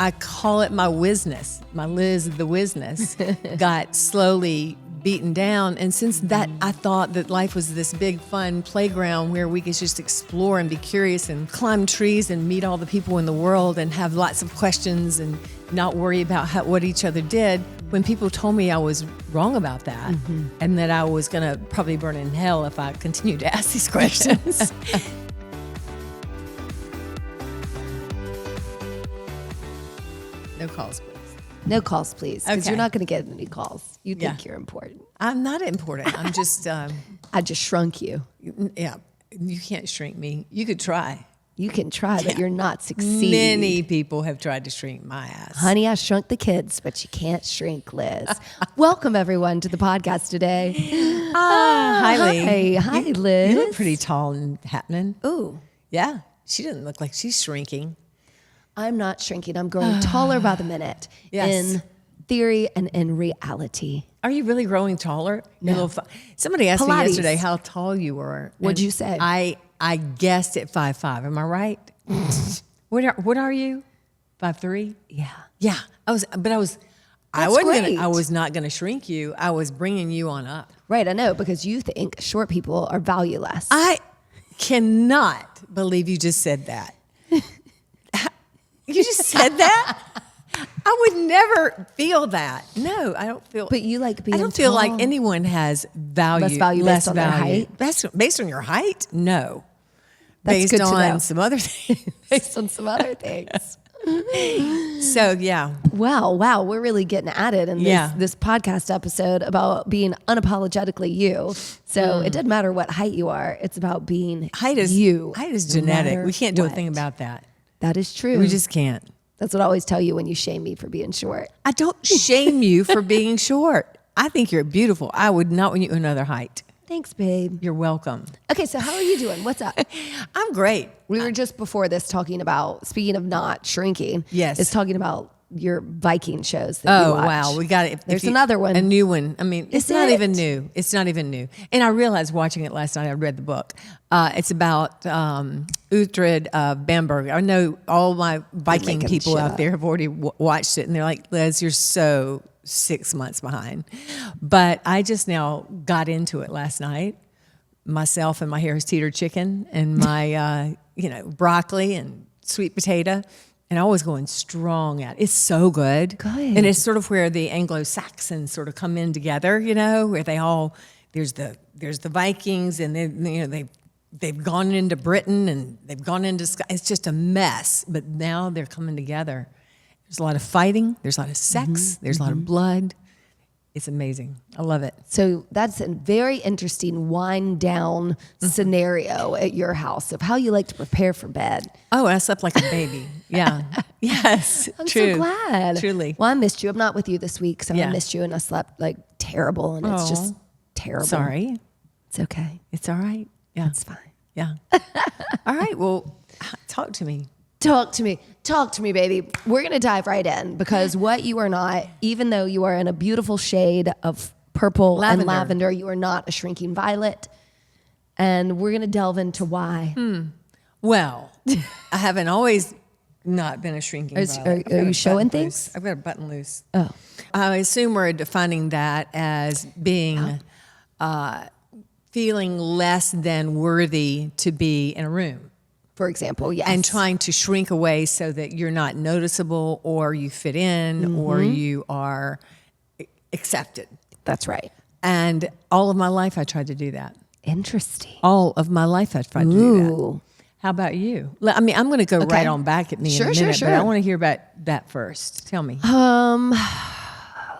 I call it my wizness. My Liz, the wizness, got slowly beaten down. And since that, I thought that life was this big, fun playground where we could just explore and be curious and climb trees and meet all the people in the world and have lots of questions and not worry about what each other did. When people told me I was wrong about that and that I was going to probably burn in hell if I continued to ask these questions. No calls, please. No calls, please, because Okay. you're not going to get any calls. You think you're important. I'm not important. I'm just, I just shrunk you. yeah, you can't shrink me. You could try. You can try, but you're not succeeding. Many people have tried to shrink my ass. Honey, I shrunk the kids, but you can't shrink Liz. Welcome, everyone, to the podcast today. Hi, Lee. Hi, Liz. You look pretty tall and happening. Ooh. Yeah, she doesn't look like she's shrinking. I'm not shrinking. I'm growing taller by the minute. Yes. In theory and in reality. Are you really growing taller? No. Somebody asked me Pilates. yesterday how tall you were. What'd and you say? I guessed at 5'5". Am I right? What are you? 5'3"? Yeah. Yeah. I was great. I was not gonna shrink you. I was bringing you on up. Right, I know, because you think short people are valueless. I cannot believe you just said that. You just said that? I would never feel that. No, I don't feel. But you like being I don't feel tall. like anyone has value. Less value based on their height? Based on your height? No. That's based good to know. on some other things. Based on some other things. So yeah. Wow. We're really getting at it in this podcast episode about being unapologetically you. So it doesn't matter what height you are. It's about being Height is you. Height is no genetic. matter We can't do a what. thing about that. That is true. We just can't. That's what I always tell you when you shame me for being short. I don't shame you for being short. I think you're beautiful. I would not want you another height. Thanks, babe. You're welcome. Okay, so how are you doing? What's up? I'm great. We were just before this talking about, speaking of not shrinking. Yes. It's talking about your Viking shows that you watch. Wow, we got it. There's another one. A new one. I mean, it's Is not it? even new. It's not even new. And I realized watching it last night, I read the book. It's about Uhtred Bamberg. I know all my Viking making people shit out up. there have already watched it, and they're like, Liz, you're so 6 months behind. But I just now got into it last night. Myself and my Harris Teeter chicken and my, broccoli and sweet potato. And I was going strong at it. It's so good. Good. And it's sort of where the Anglo-Saxons sort of come in together, where they all, there's the Vikings and they've gone into Britain and they've gone into, it's just a mess. But now they're coming together. There's a lot of fighting. There's a lot of sex. There's a lot of blood. It's amazing. I love it. So that's a very interesting wind down scenario at your house of how you like to prepare for bed. Oh, I slept like a baby. Yeah. Yes. I'm True. so glad. Truly. Well, I missed you. I'm not with you this week, so I Yeah. missed you and I slept like terrible and it's just terrible. Sorry. It's okay. It's all right. Yeah. It's fine. Yeah. All right. Well, talk to me. Talk to me, baby. We're going to dive right in because what you are not, even though you are in a beautiful shade of purple and lavender, you are not a shrinking violet. And we're going to delve into why. Well, I haven't always not been a shrinking violet. Are you showing things? I've got a button loose. Oh. I assume we're defining that as being, feeling less than worthy to be in a room. For example, yes. And trying to shrink away so that you're not noticeable or you fit in or you are accepted. That's right. And all of my life I tried to do that. Interesting. All of my life I tried to do that. Ooh. How about you? I mean, I'm going to go right on back at me in a minute, but I want to hear about that first. Tell me.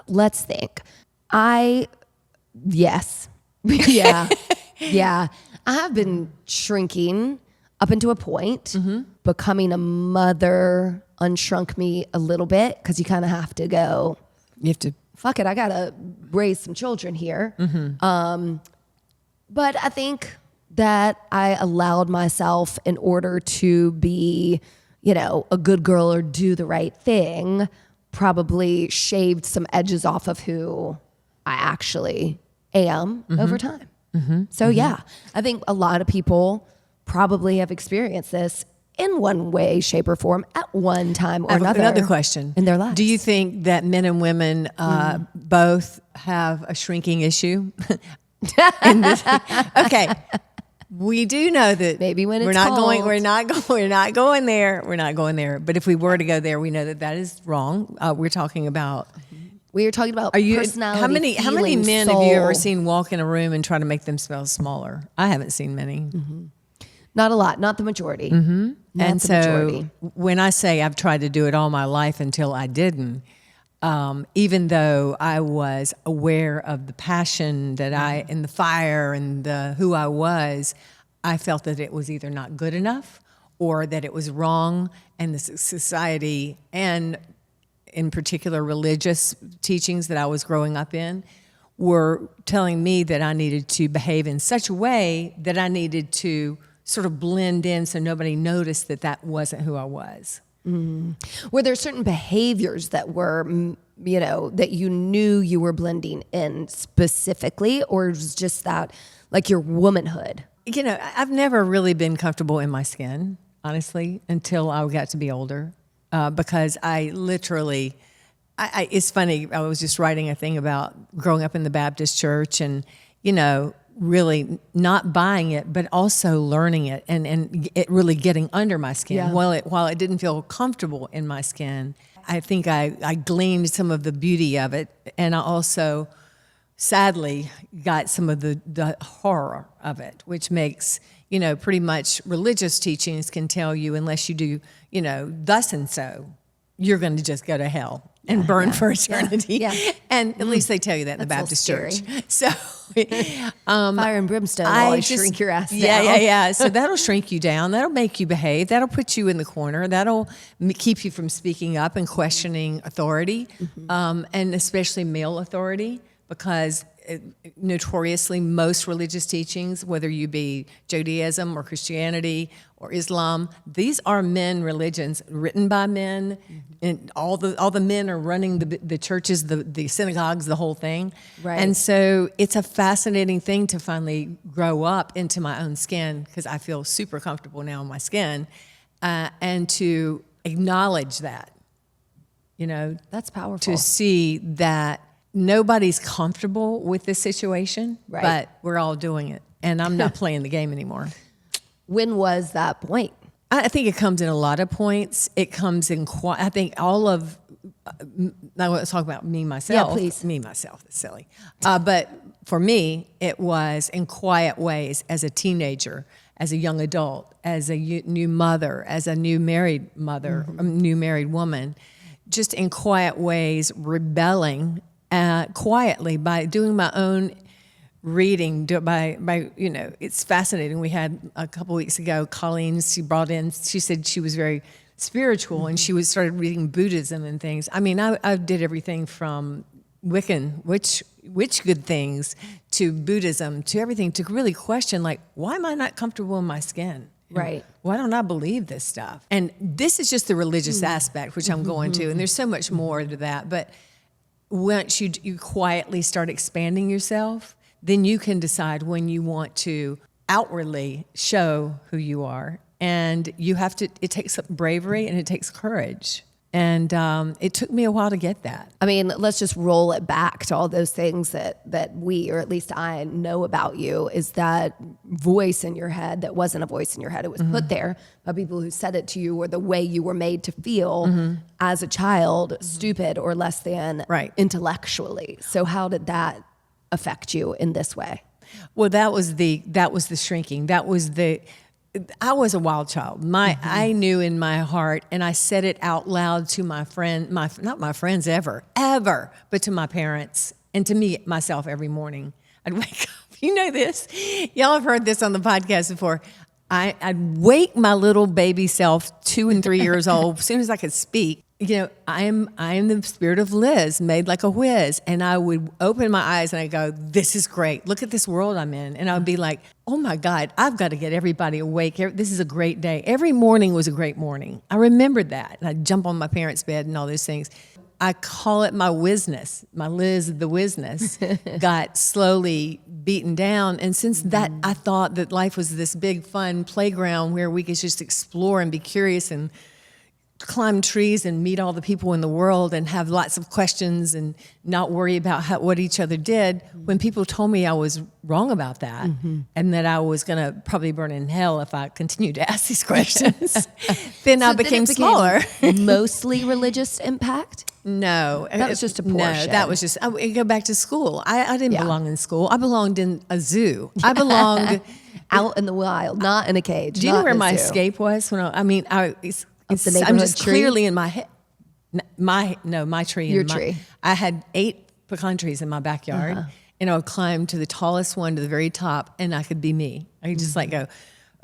Let's think. Yes. Yeah. Yeah. I have been shrinking up into a point. Becoming a mother unshrunk me a little bit because you kind of have to go, You have to. fuck it, I got to raise some children here. But I think that I allowed myself, in order to be, a good girl or do the right thing, probably shaved some edges off of who I actually am over time. So yeah, I think a lot of people probably have experienced this in one way, shape, or form at one time or another. Another question in their lives. Do you think that men and women both have a shrinking issue? Okay. We do know that Maybe when it's we're not cold. we're not going there. But if we were to go there, we know that that is wrong. We're talking about. We are talking about personality. How many feeling, men soul. have you ever seen walk in a room and try to make themselves smaller? I haven't seen many. Not a lot, not the majority. Not And the so majority. when I say I've tried to do it all my life until I didn't, even though I was aware of the passion that and the fire and who I was, I felt that it was either not good enough or that it was wrong, and the society and in particular religious teachings that I was growing up in were telling me that I needed to behave in such a way that I needed to sort of blend in so nobody noticed that that wasn't who I was. Were there certain behaviors that were, that you knew you were blending in specifically, or was just that like your womanhood? I've never really been comfortable in my skin, honestly, until I got to be older, because I literally, it's funny, I was just writing a thing about growing up in the Baptist church and, really not buying it, but also learning it and it really getting under my skin. Yeah. While it didn't feel comfortable in my skin, I think I gleaned some of the beauty of it, and I also sadly got some of the horror of it, which makes, pretty much religious teachings can tell you unless you do, thus and so, you're going to just go to hell and burn for eternity. Yeah. And at least they tell you that in the Baptist church. So Fire and brimstone will always shrink your ass down. Yeah. So that'll shrink you down. That'll make you behave. That'll put you in the corner. That'll keep you from speaking up and questioning authority, and especially male authority, because notoriously most religious teachings, whether you be Judaism or Christianity or Islam, these are men religions written by men, and all the men are running the churches, the synagogues, the whole thing. Right. And so it's a fascinating thing to finally grow up into my own skin, because I feel super comfortable now in my skin, and to acknowledge that, That's powerful. to see that nobody's comfortable with this situation, Right. but we're all doing it. And I'm not playing the game anymore. When was that point? I think it comes in a lot of points. It comes in, I think all of, I want to talk about me, myself. Yeah, please. Me, myself, that's silly. But for me, it was in quiet ways as a teenager, as a young adult, as a new mother, as a new married mother, a new married woman, just in quiet ways, rebelling quietly by doing my own reading. It's fascinating. We had a couple weeks ago, Colleen, she said she was very spiritual, and she started reading Buddhism and things. I mean, I did everything from Wiccan, which good things, to Buddhism, to everything, to really question, like, why am I not comfortable in my skin? Right. Why don't I believe this stuff? And this is just the religious aspect, which I'm going to, and there's so much more to that. But once you quietly start expanding yourself, then you can decide when you want to outwardly show who you are. And it takes bravery and it takes courage. And it took me a while to get that. I mean, let's just roll it back to all those things that we, or at least I, know about you, is that voice in your head that wasn't a voice in your head. It was put there by people who said it to you, or the way you were made to feel as a child, stupid or less than intellectually. So how did that affect you in this way? Well, that was the shrinking. I was a wild child. I knew in my heart, and I said it out loud to my friend, not my friends ever, but to my parents and to me, myself every morning. I'd wake up. You know this. Y'all have heard this on the podcast before. I'd wake my little baby self, 2 and 3 years old, as soon as I could speak. I am the spirit of Liz, made like a whiz. And I would open my eyes and I go, this is great. Look at this world I'm in. And I would be like, oh my God, I've got to get everybody awake. This is a great day. Every morning was a great morning. I remembered that. And I'd jump on my parents' bed and all those things. I call it my wizness. My Liz, the wizness, got slowly beaten down. And since that, I thought that life was this big, fun playground where we could just explore and be curious and climb trees and meet all the people in the world and have lots of questions and not worry about what each other did. When people told me I was wrong about that and that I was going to probably burn in hell if I continued to ask these questions, then I became smaller. Mostly religious impact? No. That was just a portion. No, that was just, I go back to school. I didn't belong in school. I belonged in a zoo. I belonged out in the wild, not in a cage. Do you know where my escape was? It's I'm just tree? clearly in my head. My tree. Your tree. I had 8 pecan trees in my backyard, and I would climb to the tallest one to the very top, and I could be me. I could just go,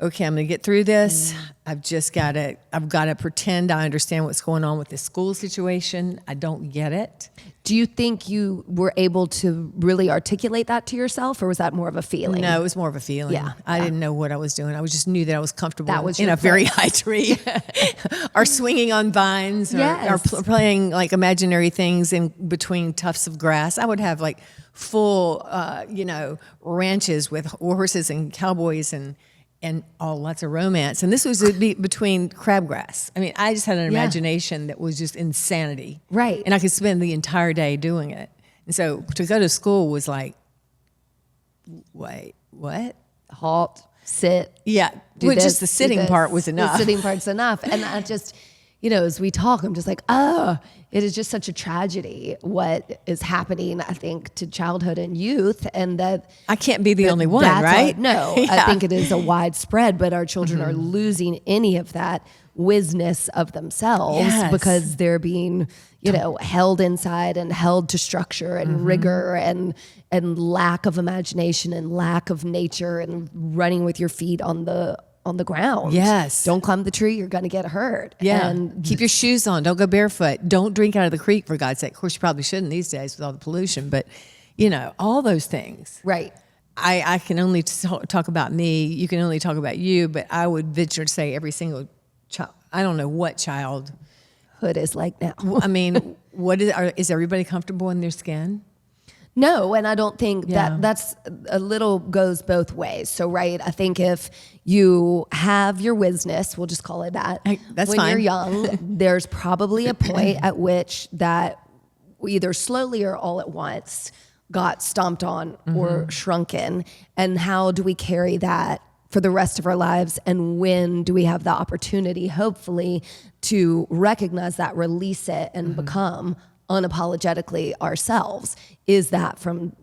okay, I'm going to get through this. I've got to pretend I understand what's going on with this school situation. I don't get it. Do you think you were able to really articulate that to yourself, or was that more of a feeling? No, it was more of a feeling. Yeah. I didn't know what I was doing. I just knew that I was comfortable That was in your a very high tree or swinging on vines or playing like imaginary things in between tufts of grass. I would have like full, ranches with horses and cowboys and lots of romance. And this was between crabgrass. I mean, I just had an imagination that was just insanity. Right. And I could spend the entire day doing it. And so to go to school was like, wait, what? Halt, sit. Yeah. Just the sitting part was enough. The sitting part's enough. And I just, as we talk, I'm just like, it is just such a tragedy what is happening, I think, to childhood and youth. And that I can't be the only one, right? No, yeah. I think it is a widespread, but our children are losing any of that wizness of themselves because they're being, held inside and held to structure and rigor and lack of imagination and lack of nature and running with your feet on the ground. Yes. Don't climb the tree, you're going to get hurt. Yeah. And keep your shoes on. Don't go barefoot. Don't drink out of the creek, for God's sake. Of course, you probably shouldn't these days with all the pollution, but, all those things. Right. I can only talk about me. You can only talk about you, but I would venture to say every single child. I don't know what childhood is like now. I mean, is everybody comfortable in their skin? No, and I don't think that's a little goes both ways. So, right, I think if you have your wizness, we'll just call it that. That's when fine. You're young, there's probably a point at which that either slowly or all at once got stomped on or shrunken. And how do we carry that for the rest of our lives? And when do we have the opportunity, hopefully, to recognize that, release it, and become unapologetically ourselves? Is that from,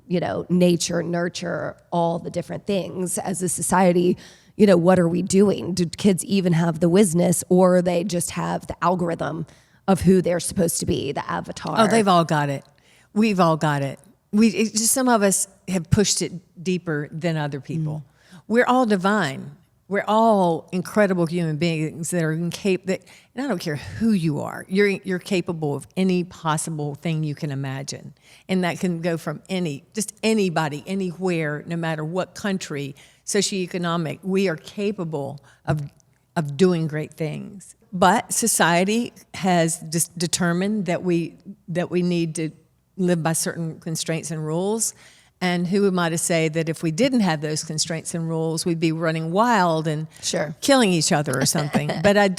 nature, nurture, all the different things as a society? What are we doing? Do kids even have the wizness, or they just have the algorithm of who they're supposed to be, the avatar? Oh, they've all got it. We've all got it. Some of us have pushed it deeper than other people. We're all divine. We're all incredible human beings that are incapable. And I don't care who you are. You're capable of any possible thing you can imagine, and that can go from anybody, anywhere, no matter what country, socioeconomic. We are capable of doing great things. But society has just determined that we need to live by certain constraints and rules. And who am I to say that if we didn't have those constraints and rules, we'd be running wild and killing each other or something. But I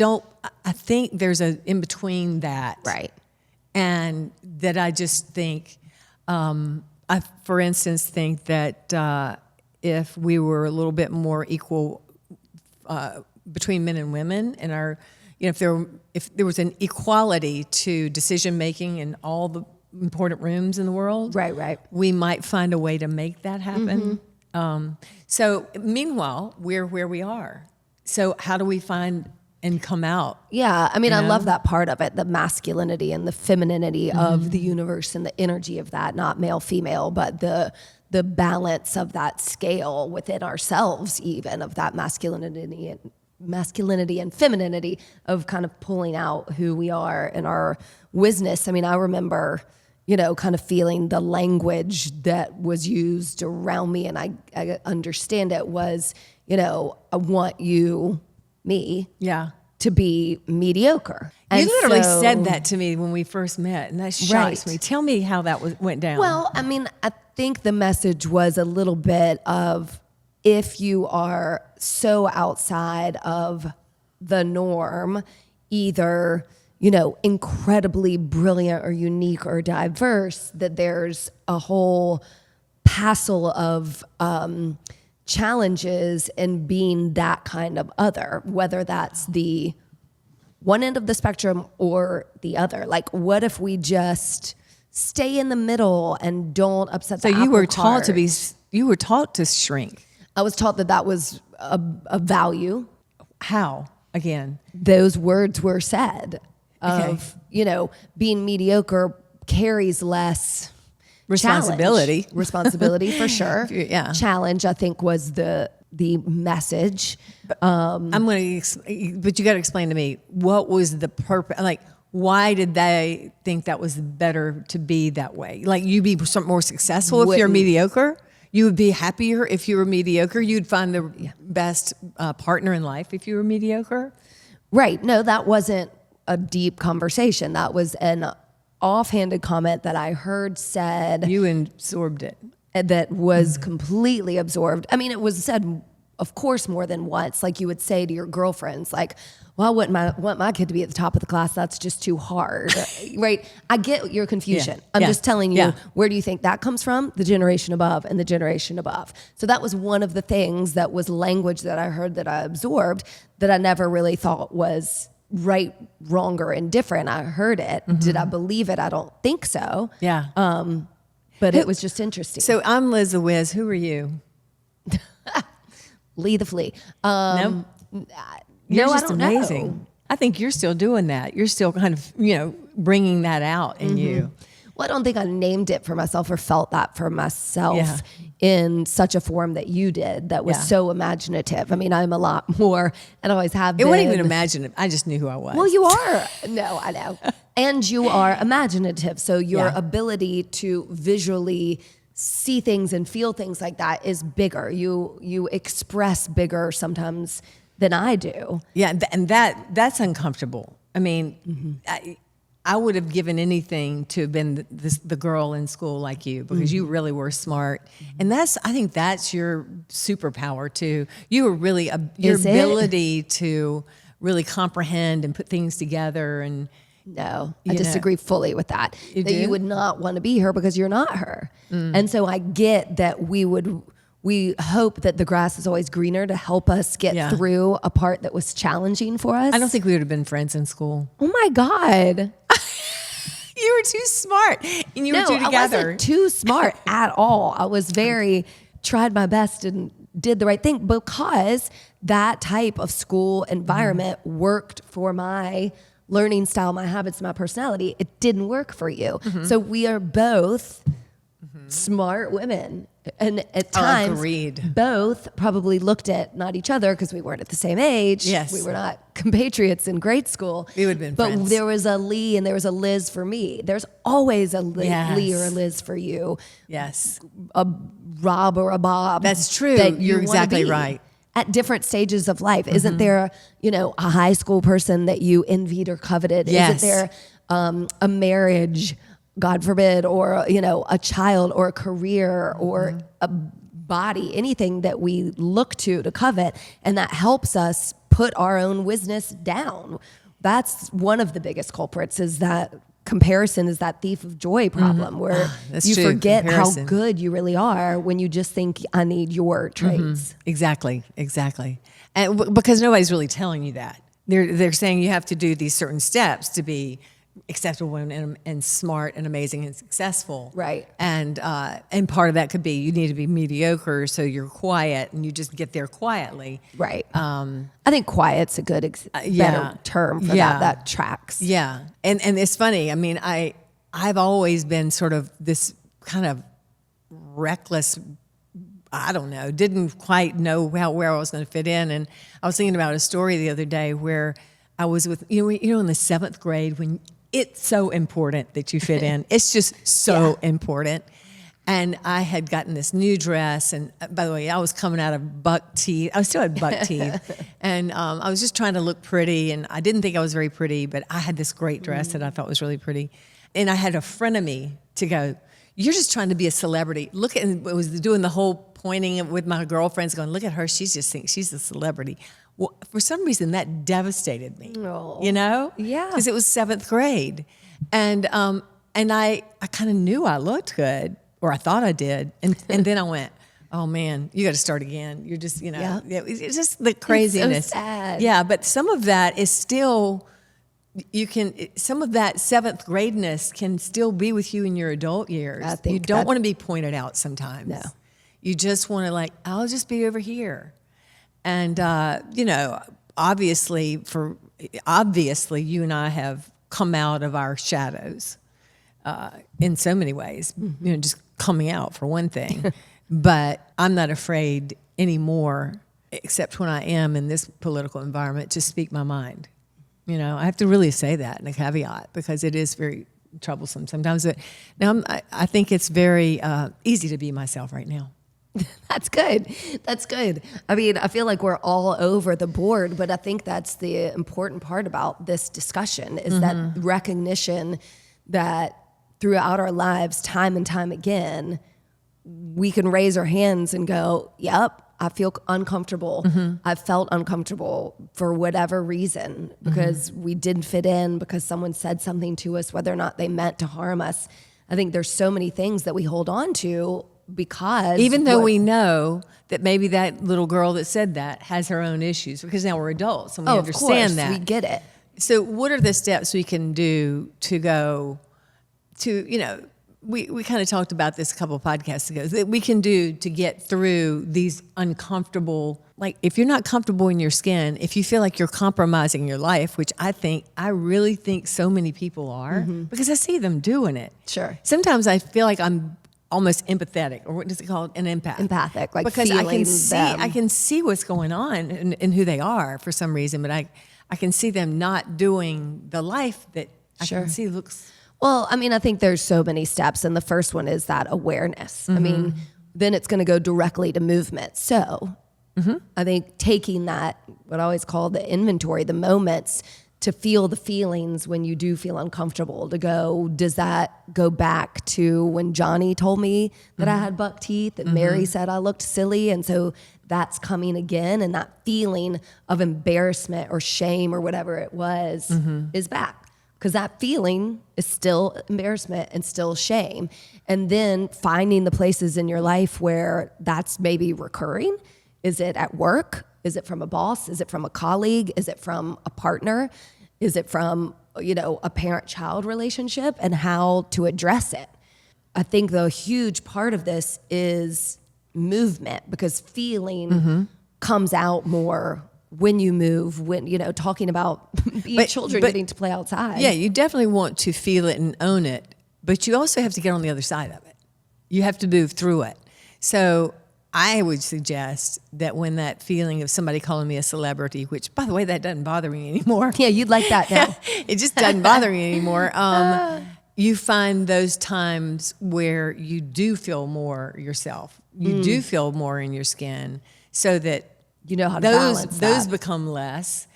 think there's a in between that. Right. And that I just think, I, for instance, think that if we were a little bit more equal between men and women, and if there was an equality to decision making in all the important rooms in the world, right, we might find a way to make that happen. So meanwhile, we're where we are. So how do we find and come out? Yeah, I mean, I love that part of it, the masculinity and the femininity of the universe and the energy of that, not male, female, but the balance of that scale within ourselves, even of that masculinity and femininity of kind of pulling out who we are and our wizness. I mean, I remember, kind of feeling the language that was used around me, and I understand it was, I want you, me. Yeah. to be mediocre. You And literally so- said that to me when we first met, and that shocks Right. me. Tell me how that went down. Well, I mean, I think the message was a little bit of, if you are so outside of the norm, either, incredibly brilliant or unique or diverse, that there's a whole passel of challenges in being that kind of other, whether that's the one end of the spectrum or the other. Like, what if we just stay in the middle and don't upset the so you apple were taught cart? you were taught to shrink. I was taught that was a value. How? Again. Those words were said of, being mediocre carries less Responsibility. challenge. Responsibility for sure. Yeah. Challenge, I think, was the message. I'm going to, but you got to explain to me, what was the purpose? Like, why did they think that was better to be that way? Like, you'd be more successful if you're Wouldn't- mediocre. You would be happier if you were mediocre. You'd find the best partner in life if you were mediocre. Right. No, that wasn't a deep conversation. That was an offhanded comment that I heard said You absorbed it. that was completely absorbed. I mean, it was said, of course, more than once. Like, you would say to your girlfriends, like, well, I wouldn't want my kid to be at the top of the class. That's just too hard. Right? I get your confusion. Yeah. I'm Yeah. just telling you, Yeah. where do you think that comes from? The generation above and the generation above. So that was one of the things that was language that I heard, that I absorbed, that I never really thought was right, wrong, or indifferent. I heard it. Did I believe it? I don't think so. Yeah. But it was just interesting. So I'm Liz the Wiz. Who are you? Lee the Flea. No? No, You're I just don't amazing. know. I think you're still doing that. You're still kind of, bringing that out in you. Well, I don't think I named it for myself or felt that for myself Yeah. in such a form that you did, that was Yeah. so imaginative. I mean, I'm a lot more, and always have It been. wasn't even imaginative. I just knew who I was. Well, you are. No, I know. And you are imaginative. So your Yeah. ability to visually see things and feel things like that is bigger. You express bigger sometimes than I do. Yeah, and that's uncomfortable. I mean, I would have given anything to have been the girl in school like you, because you really were smart, and I think that's your superpower too. You were really your Is it? ability to really comprehend and put things together. And No, I You know. disagree fully with that. You That do? you would not want to be her because you're not her. And so I get that we hope that the grass is always greener to help us get Yeah. through a part that was challenging for us. I don't think we would have been friends in school. Oh my God. You were too smart, and you were too I together. wasn't too smart at all. I was tried my best and did the right thing, because that type of school environment worked for my learning style, my habits, my personality. It didn't work for you. So we are both smart women. And at times, agreed. both probably looked at not each other, because we weren't at the same age. Yes. We were not compatriots in grade school. We would have been But friends. there was a Lee and there was a Liz for me. There's always a Yes. Lee or a Liz for you. Yes, A Rob or a Bob. That's true. that you You're wanna exactly be right. At different stages of life. Isn't there, a high school person that you envied or coveted? Yes. Isn't there a marriage, God forbid, or, a child or a career or a body, anything that we look to covet, and that helps us put our own wizness down? That's one of the biggest culprits, is that comparison is that thief of joy problem, where That's you true, forget comparison. how good you really are when you just think, I need your traits. Exactly. And because nobody's really telling you that. They're saying you have to do these certain steps to be acceptable and smart and amazing and successful. Right. And part of that could be you need to be mediocre, so you're quiet and you just get there quietly. Right. I think quiet's a good, yeah. better term for Yeah. that tracks. Yeah. And it's funny. I mean, I've always been sort of this kind of reckless, I don't know, didn't quite know where I was going to fit in. And I was thinking about a story the other day where I was with, in the 7th grade, when it's so important that you fit in. It's just so important. And I had gotten this new dress. And by the way, I was coming out of buck teeth. I still had buck teeth. And I was just trying to look pretty. And I didn't think I was very pretty, but I had this great dress that I thought was really pretty. And I had a friend of me to go, you're just trying to be a celebrity. Look at, and I was doing the whole pointing with my girlfriends going, look at her. She just thinks she's a celebrity. Well, for some reason, that devastated me, you know? Yeah. Because it was 7th grade. And I kind of knew I looked good, or I thought I did. And then I went, oh man, you got to start again. You're just, you know, it's just the craziness. It's so sad. Yeah, but some of that is still, some of that 7th gradeness can still be with you in your adult years. I think you don't want to be pointed out sometimes. No. You just want to I'll just be over here. And, you know, obviously you and I have come out of our shadows in so many ways, you know, just coming out for one thing. But I'm not afraid anymore, except when I am in this political environment, to speak my mind. You know, I have to really say that in a caveat because it is very troublesome sometimes. But now I think it's very easy to be myself right now. That's good. That's good. I mean, I feel like we're all over the board, but I think that's the important part about this discussion is that recognition that throughout our lives, time and time again, we can raise our hands and go, yep, I feel uncomfortable. I've felt uncomfortable for whatever reason because we didn't fit in, because someone said something to us, whether or not they meant to harm us. I think there's so many things that we hold on to because even though we know that maybe that little girl that said that has her own issues, because now we're adults and we understand that. We get it. So what are the steps we can do to go to, you know, we kind of talked about this a couple of podcasts ago, that we can do to get through these uncomfortable, like if you're not comfortable in your skin, if you feel like you're compromising your life, which I really think so many people are, because I see them doing it. Sure. Sometimes I feel like I'm almost empathetic, or what is it called? An empath. Empathic, like because feeling I can see what's going on and who they are for some reason, but I can see them not doing the life that I can see looks. Well, I mean, I think there's so many steps, and the first one is that awareness. I mean, then it's going to go directly to movement. So I think taking that, what I always call the inventory, the moments to feel the feelings when you do feel uncomfortable, to go, does that go back to when Johnny told me that I had buck teeth and Mary said I looked silly? And so that's coming again, and that feeling of embarrassment or shame or whatever it was is back. Because that feeling is still embarrassment and still shame. And then finding the places in your life where that's maybe recurring. Is it at work? Is it from a boss? Is it from a colleague? Is it from a partner? Is it from, you know, a parent-child relationship, and how to address it? I think the huge part of this is movement, because feeling comes out more when you move, when, you know, talking about children getting to play outside. Yeah, you definitely want to feel it and own it, but you also have to get on the other side of it. You have to move through it. So I would suggest that when that feeling of somebody calling me a celebrity, which, by the way, that doesn't bother me anymore. Yeah, you'd like that now. It just doesn't bother me anymore. You find those times where you do feel more yourself. You do feel more in your skin, so that you know how to balance that. Those become less,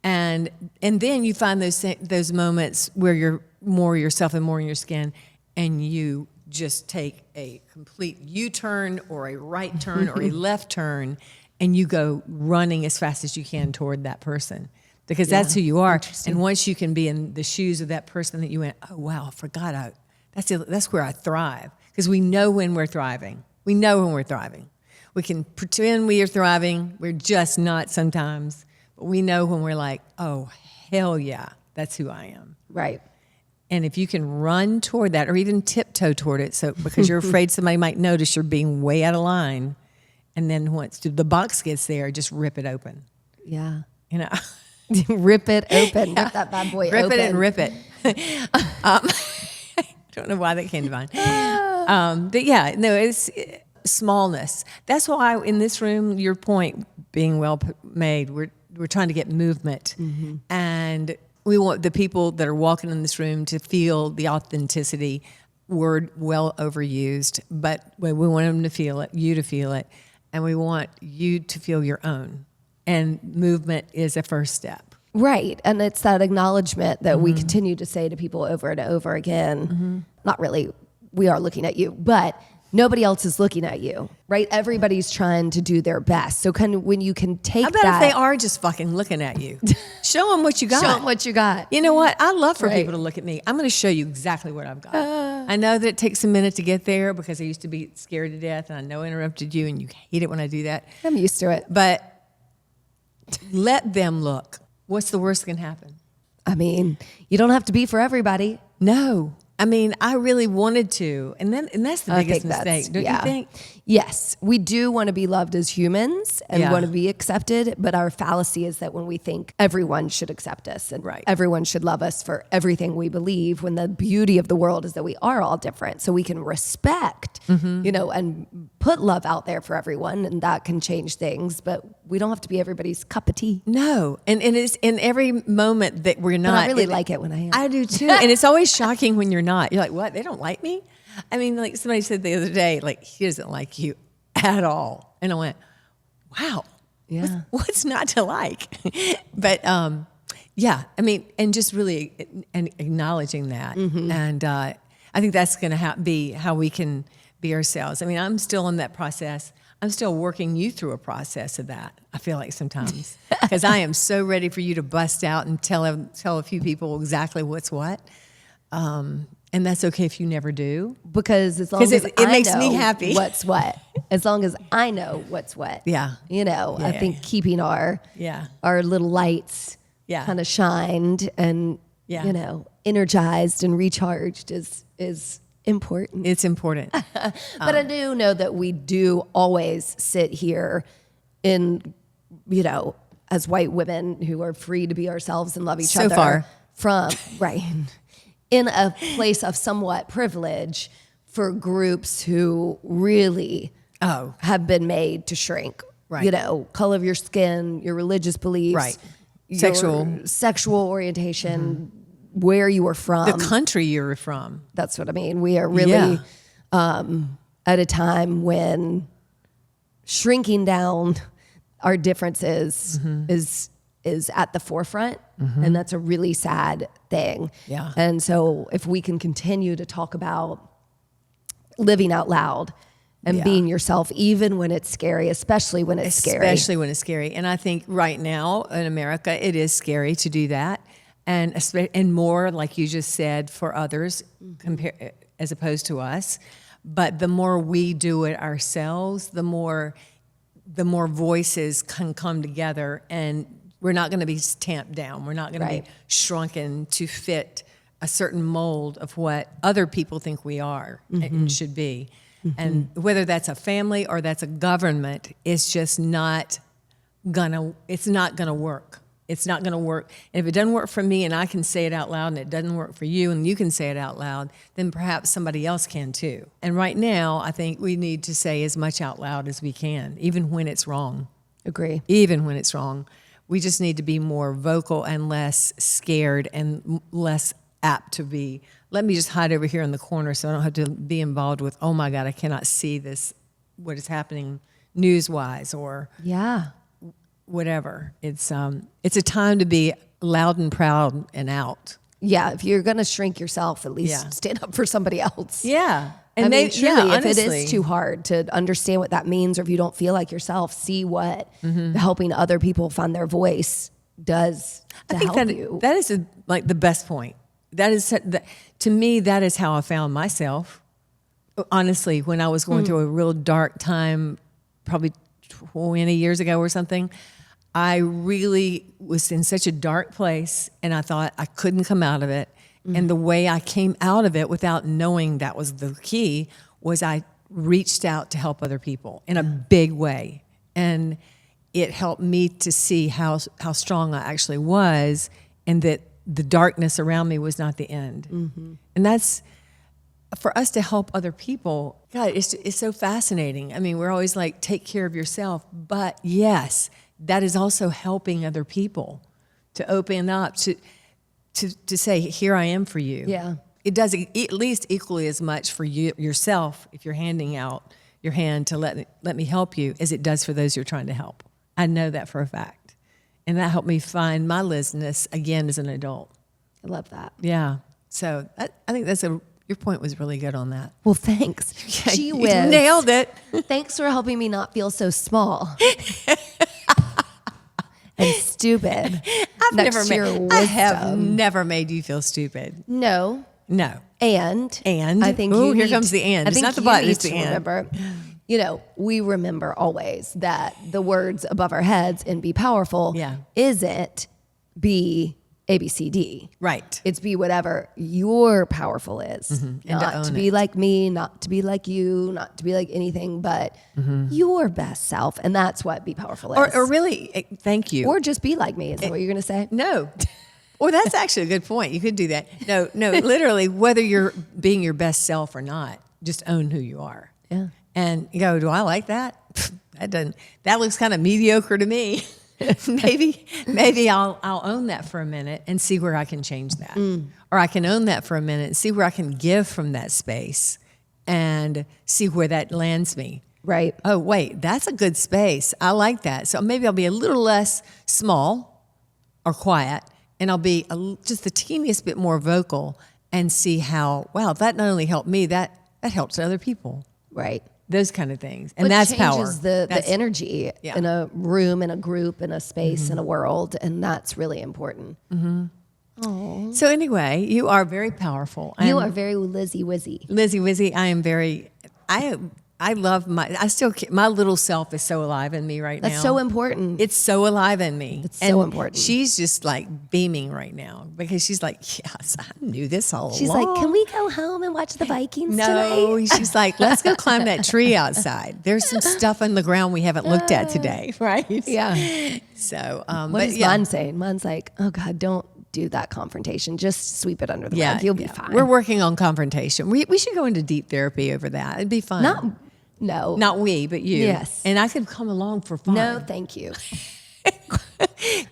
and then you find those moments where you're more yourself and more in your skin, and you just take a complete U-turn or a right turn or a left turn, and you go running as fast as you can toward that person, because that's who you are. And once you can be in the shoes of that person that you went, oh wow, I forgot, that's where I thrive, because we know when we're thriving. We know when we're thriving. We can pretend we are thriving. We're just not sometimes. But we know when we're like, oh, hell yeah, that's who I am. Right. And if you can run toward that, or even tiptoe toward it, so because you're afraid somebody might notice you're being way out of line, and then once the box gets there, just rip it open. Yeah. You know? Rip it open. Get that bad boy rip open. Rip it and rip it. I don't know why that came to mind. But yeah, no, it's smallness. That's why in this room, your point being well made, we're trying to get movement, and we want the people that are walking in this room to feel the authenticity word well overused, but we want them to feel it, you to feel it, and we want you to feel your own. And movement is a first step. Right. And it's that acknowledgement that we continue to say to people over and over again. Not really, we are looking at you, but nobody else is looking at you, right? Everybody's trying to do their best. So when you can take How about that, if they are just fucking looking at you? Show them what you got. show them what you got. You know what? I love for Right. people to look at me. I'm going to show you exactly what I've got. I know that it takes a minute to get there because I used to be scared to death, and I know I interrupted you, and you hate it when I do that. I'm used to it. But let them look. What's the worst that can happen? I mean, you don't have to be for everybody. No. I mean, I really wanted to. And that's the I biggest think that's- mistake, don't yeah. you think? Yes, we do want to be loved as humans and Yeah. want to be accepted, but our fallacy is that when we think everyone should accept us and Right. everyone should love us for everything we believe, when the beauty of the world is that we are all different. So we can respect, and put love out there for everyone, and that can change things, but we don't have to be everybody's cup of tea. No. And it's in every moment that we're not. But I really like it when I am. I do too. And it's always shocking when you're not. You're like, what? They don't like me? I mean, like somebody said the other day, like, he doesn't like you at all. And I went, wow. Yeah. What's not to like? But yeah, I mean, and just really and acknowledging that. And I think that's going to be how we can be ourselves. I mean, I'm still in that process. I'm still working you through a process of that. I feel like sometimes because I am so ready for you to bust out and tell a few people exactly what's what. And that's okay if you never do. Because as long as it I makes know me happy. what's what, as long as I know what's what, Yeah. I think keeping our Yeah. little lights Yeah. kind of shined and Yeah. energized and recharged is important. It's important. But I do know that we do always sit here in, as white women who are free to be ourselves and love each So other far. from right in a place of somewhat privilege for groups who really have been made to shrink. Right. Color of your skin, your religious beliefs, Right. your sexual orientation, where you were from. The country you're from. That's what I mean. We are really Yeah. at a time when shrinking down our differences is at the forefront, and that's a really sad thing. Yeah. And so if we can continue to talk about living out loud and Yeah. being yourself, even when it's scary, especially when it's scary. Especially when it's scary. And I think right now in America, it is scary to do that. And more, like you just said, for others as opposed to us. But the more we do it ourselves, the more voices can come together, and we're not going to be tamped down. We're not going to be shrunken to fit a certain mold of what other people think we are and should be. And whether that's a family or that's a government, it's just not gonna work. It's not gonna work. And if it doesn't work for me and I can say it out loud, and it doesn't work for you and you can say it out loud, then perhaps somebody else can too. And right now, I think we need to say as much out loud as we can, even when it's wrong. Agree. Even when it's wrong. We just need to be more vocal and less scared and less apt to be, let me just hide over here in the corner so I don't have to be involved with, oh my God, I cannot see this, what is happening news-wise or whatever. It's a time to be loud and proud and out. Yeah, if you're going to shrink yourself, at least stand up for somebody else. Yeah. And truly, if it honestly. is too hard to understand what that means, or if you don't feel like yourself, see what helping other people find their voice does to help you. That is like the best point. That is, to me, that is how I found myself. Honestly, when I was going through a real dark time, probably 20 years ago or something, I really was in such a dark place, and I thought I couldn't come out of it. And the way I came out of it without knowing that was the key was I reached out to help other people in a big way. And it helped me to see how strong I actually was, and that the darkness around me was not the end. And that's, for us to help other people, God, it's so fascinating. I mean, we're always like, take care of yourself. But yes, that is also helping other people to open up, to say, here I am for you. Yeah. it does at least equally as much for you yourself if you're handing out your hand to let me help you as it does for those you're trying to help. I know that for a fact. And that helped me find my lizness again as an adult. I love that. Yeah. So I think your point was really good on that. Well, thanks. Gee You whiz. nailed it. Thanks for helping me not feel so small and stupid. I have never made you feel stupid. No. And I think here comes the and. It's not the but, it's the and. Remember, we remember always that the words above our heads in Be Powerful isn't be ABCD. Right. It's be whatever your powerful is. Mm-hmm. Not to be like me, not to be like you, not to be like anything but your best self. And that's what Be Powerful is. Or really, thank you. Or just be like me. Is that what you're going to say? No. Or that's actually a good point. You could do that. No, literally, whether you're being your best self or not, just own who you are. Yeah. And you go, do I like that? That looks kind of mediocre to me. maybe I'll own that for a minute and see where I can change that. Or I can own that for a minute and see where I can give from that space and see where that lands me. Right. Oh, wait, that's a good space. I like that. So maybe I'll be a little less small or quiet, and I'll be just the teeniest bit more vocal and see how, wow, that not only helped me, that helps other people. Right. Those kind of things. And that's power. Changes the energy in a room, in a group, in a space, in a world. And that's really important. Mm-hmm. So anyway, you are very powerful. You are very Lizzie Wizzy. Lizzie Wizzy, I love my little self is so alive in me right now. That's so important. It's so alive in me. It's so important. She's just like beaming right now because she's like, yes, I knew this all along. She's like, can we go home and watch the Vikings tonight? No, she's like, let's go climb that tree outside. There's some stuff on the ground we haven't looked at today, right? Yeah. So, what is Mon saying? Mon's like, oh God, don't do that confrontation. Just sweep it under the rug. You'll be fine. We're working on confrontation. We should go into deep therapy over that. It'd be fun. No. Not we, but you. Yes. And I could come along for fun. No, thank you.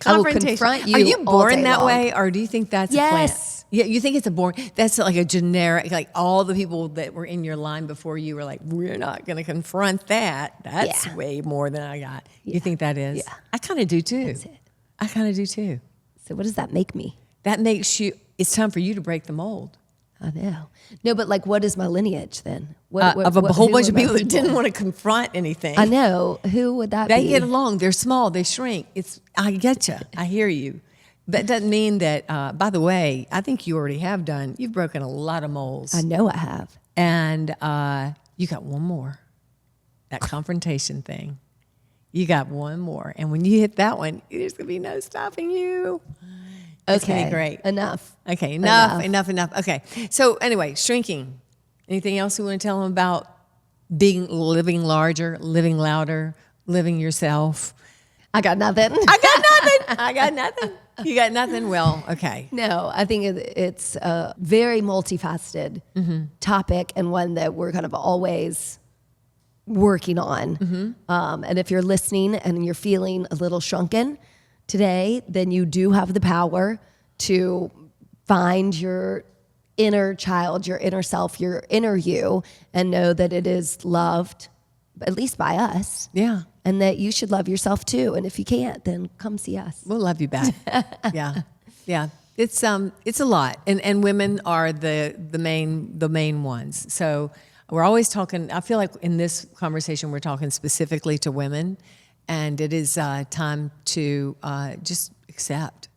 I will confront you. Are you born that long. way, or do you think that's a plan? Yeah, you think it's a born. That's like a generic. Like all the people that were in your line before you were like, we're not going to confront that. That's way more than I got. You think that is? Yeah. I kind of do too. That's it. I kind of do too. So what does that make me? That makes you. It's time for you to break the mold. I know. No, but like, what is my lineage then? Of a whole bunch of people that didn't want to confront anything. I know. Who would that be? They get along. They're small. They shrink. I get you. I hear you. But it doesn't mean that, by the way, I think you already have done. You've broken a lot of molds. I know I have. And you got one more. That confrontation thing. You got one more. And when you hit that one, there's going to be no stopping you. It's going to be great. Enough. Okay, enough. Okay. So anyway, shrinking. Anything else you want to tell them about living larger, living louder, living yourself? I got nothing. I got nothing. You got nothing? Well, okay. No, I think it's a very multifaceted topic and one that we're kind of always working on. And if you're listening and you're feeling a little shrunken today, then you do have the power to find your inner child, your inner self, your inner you, and know that it is loved, at least by us. Yeah. And that you should love yourself too. And if you can't, then come see us. We'll love you back. Yeah. It's a lot. And women are the main ones. So we're always talking, I feel like in this conversation we're talking specifically to women. And it is time to just accept.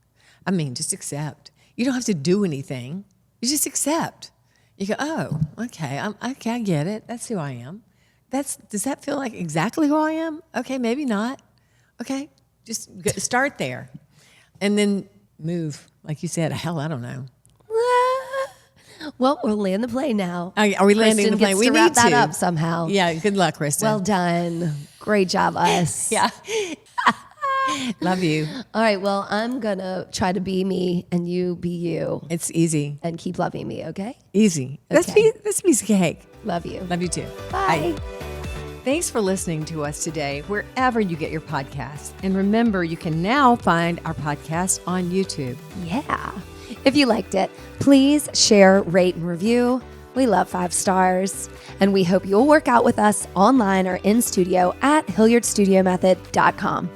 Just accept. You don't have to do anything. You just accept. You go, oh, okay, I get it. That's who I am. Does that feel like exactly who I am? Okay, maybe not. Okay, just start there. And then move. Like you said, hell, I don't know. Well, we'll land the plane now. Are we landing the plane? We wrap need that to up somehow. Yeah, good luck, Kristen. Well done. Great job, us. Yeah. Love you. All right, well, I'm going to try to be me and you be you. It's easy. And keep loving me, okay? Easy. Okay. That's piece of cake. Love you. Love you too. Bye. Thanks for listening to us today, wherever you get your podcasts. And remember, you can now find our podcast on YouTube. Yeah. If you liked it, please share, rate, and review. We love 5 stars. And we hope you'll work out with us online or in studio at HilliardStudioMethod.com.